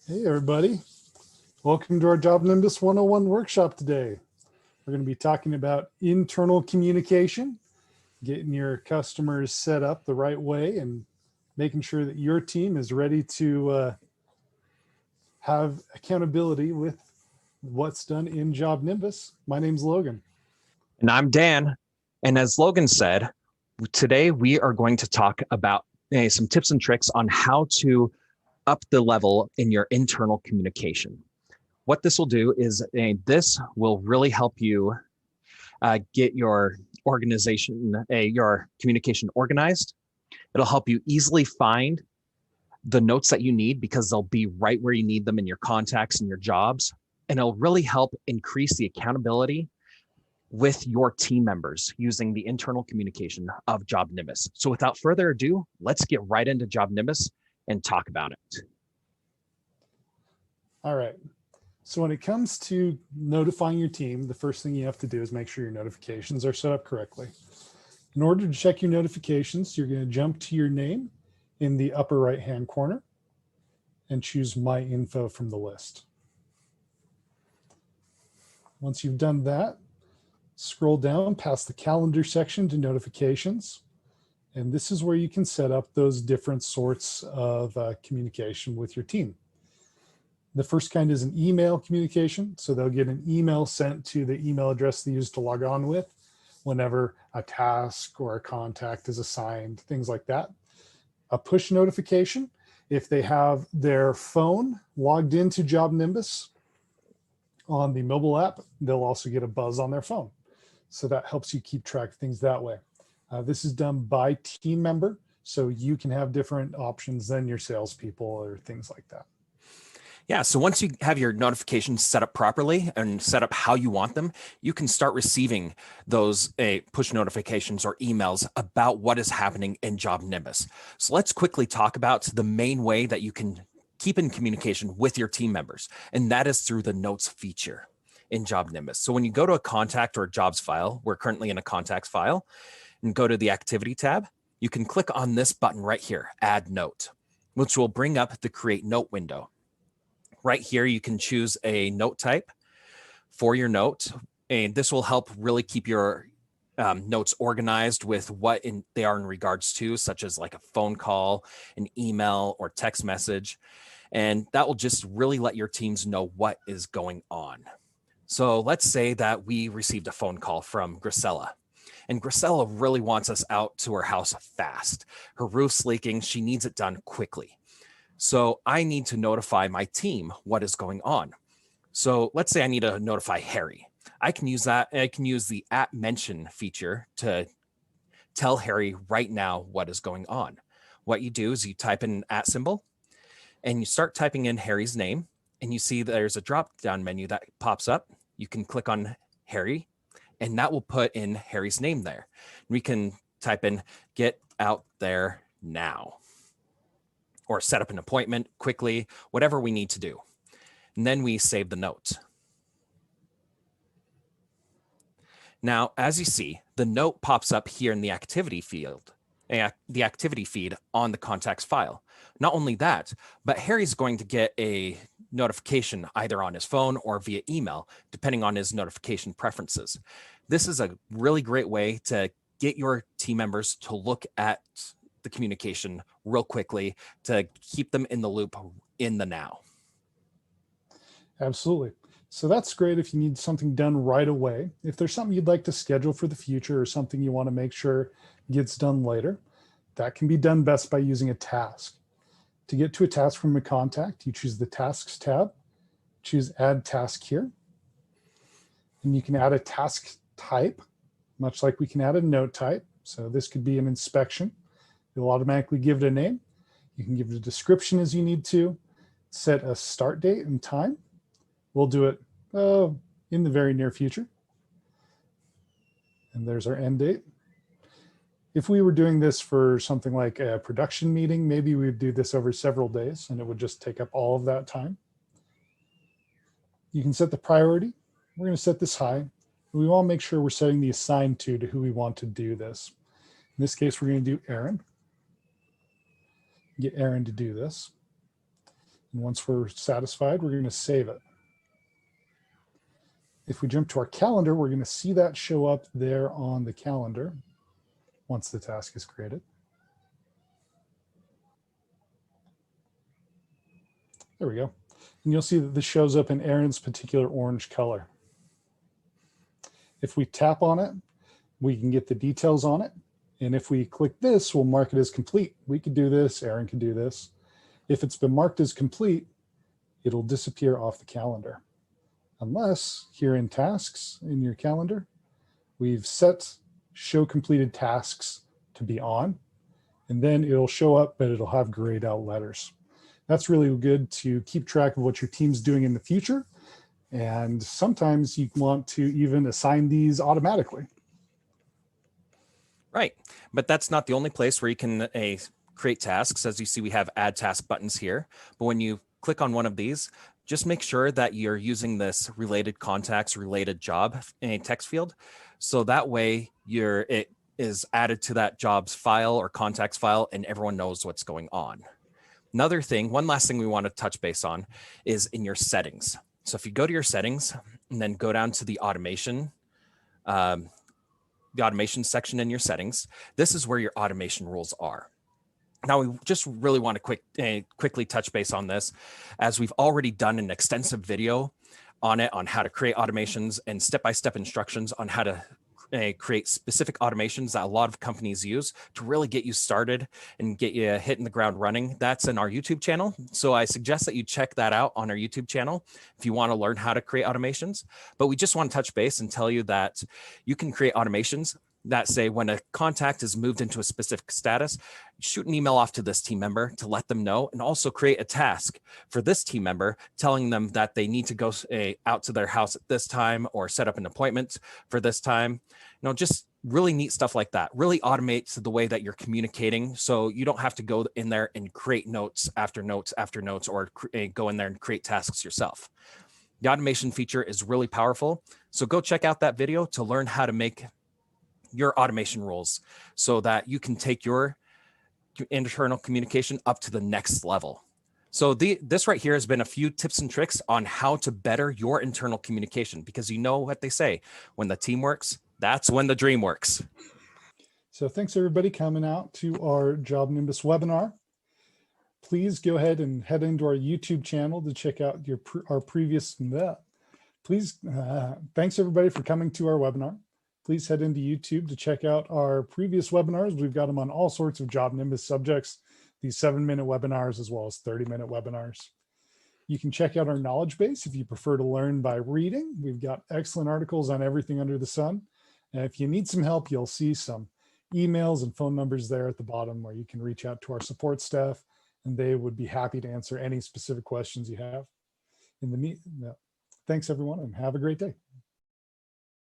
Hey everybody, welcome to our JobNimbus 101 workshop today. We're going to be talking about internal communication, getting your customers set up the right way and making sure that your team is ready to have accountability with what's done in JobNimbus. My name's Logan. And I'm Dan. And as Logan said, today we are going to talk about some tips and tricks on how to up the level in your internal communication. What this will do is this will really help you get your organization, your communication organized. It'll help you easily find the notes that you need because they'll be right where you need them in your contacts and your jobs. And it'll really help increase the accountability with your team members using the internal communication of JobNimbus. So without further ado, let's get right into JobNimbus and talk about it. All right. So when it comes to notifying your team, the first thing you have to do is make sure your notifications are set up correctly. In order to check your notifications, you're going to jump to your name in the upper right-hand corner and choose My Info from the list. Once you've done that, scroll down past the calendar section to notifications. And this is where you can set up those different sorts of communication with your team. The first kind is an email communication. So they'll get an email sent to the email address they use to log on with whenever a task or a contact is assigned, things like that. A push notification, if they have their phone logged into JobNimbus on the mobile app, they'll also get a buzz on their phone. So that helps you keep track of things that way. This is done by team member, so you can have different options than your salespeople or things like that. Yeah, so once you have your notifications set up properly and set up how you want them, you can start receiving those push notifications or emails about what is happening in JobNimbus. So let's quickly talk about the main way that you can keep in communication with your team members, and that is through the notes feature in JobNimbus. So when you go to a contact or a jobs file, we're currently in a contacts file, and go to the activity tab, you can click on this button right here, add note, which will bring up the create note window. Right here, you can choose a note type for your note, and this will help really keep your notes organized with what they are in regards to, such as like a phone call, an email, or text message. And that will just really let your teams know what is going on. So let's say that we received a phone call from Grisella, and Grisella really wants us out to her house fast. Her roof's leaking. She needs it done quickly. So I need to notify my team what is going on. So let's say I need to notify Harry. I can use that. I can use the @mention feature to tell Harry right now what is going on. What you do is you type in an @ symbol and you start typing in Harry's name, and you see there's a drop-down menu that pops up. You can click on Harry, and that will put in Harry's name there. We can type in get out there now, or set up an appointment quickly, whatever we need to do. And then we save the note. Now, as you see, the note pops up here in the activity field, the activity feed on the contacts file. Not only that, but Harry's going to get a notification either on his phone or via email, depending on his notification preferences. This is a really great way to get your team members to look at the communication real quickly to keep them in the loop in the now. Absolutely. So that's great if you need something done right away. If there's something you'd like to schedule for the future or something you want to make sure gets done later, that can be done best by using a task. To get to a task from a contact, you choose the Tasks tab, choose Add Task here, and you can add a task type, much like we can add a note type. So this could be an inspection. You'll automatically give it a name. You can give it a description as you need to, set a start date and time. We'll do it in the very near future. And there's our end date. If we were doing this for something like a production meeting, maybe we'd do this over several days and it would just take up all of that time. You can set the priority. We're going to set this high. We want to make sure we're setting the assigned to who we want to do this. In this case, we're going to do Aaron. Get Aaron to do this. And once we're satisfied, we're going to save it. If we jump to our calendar, we're going to see that show up there on the calendar once the task is created. There we go. And you'll see that this shows up in Aaron's particular orange color. If we tap on it, we can get the details on it. And if we click this, we'll mark it as complete. We could do this, Aaron can do this. If it's been marked as complete, it'll disappear off the calendar. Unless here in tasks in your calendar, we've set show completed tasks to be on, and then it'll show up, but it'll have grayed out letters. That's really good to keep track of what your team's doing in the future. And sometimes you want to even assign these automatically. Right, but that's not the only place where you can create tasks. As you see, we have add task buttons here, but when you click on one of these, just make sure that you're using this related contacts, related job in a text field. So that way it is added to that jobs file or contacts file and everyone knows what's going on. Another thing, one last thing we want to touch base on is in your settings. So if you go to your settings and then go down to the automation section in your settings, this is where your automation rules are. Now, we just really want to quickly touch base on this, as we've already done an extensive video on it, on how to create automations and step-by-step instructions on how to create specific automations that a lot of companies use to really get you started and get you hitting the ground running. That's in our YouTube channel. So I suggest that you check that out on our YouTube channel if you want to learn how to create automations. But we just want to touch base and tell you that you can create automations that say when a contact is moved into a specific status, shoot an email off to this team member to let them know, and also create a task for this team member telling them that they need to go out to their house at this time or set up an appointment for this time. Just really neat stuff like that. Really automates the way that you're communicating, so you don't have to go in there and create notes after notes after notes, or go in there and create tasks yourself. The automation feature is really powerful. So go check out that video to learn how to make your automation rules so that you can take your internal communication up to the next level. So this right here has been a few tips and tricks on how to better your internal communication, because you know what they say, when the team works, that's when the dream works. So thanks everybody coming out to our JobNimbus webinar. Please go ahead and head into our YouTube channel to check out our previous. Thanks everybody for coming to our webinar. Please head into YouTube to check out our previous webinars. We've got them on all sorts of JobNimbus subjects, these 7-minute webinars, as well as 30-minute webinars. You can check out our knowledge base if you prefer to learn by reading. We've got excellent articles on everything under the sun. And if you need some help, you'll see some emails and phone numbers there at the bottom where you can reach out to our support staff, and they would be happy to answer any specific questions you have. Thanks everyone, and have a great day.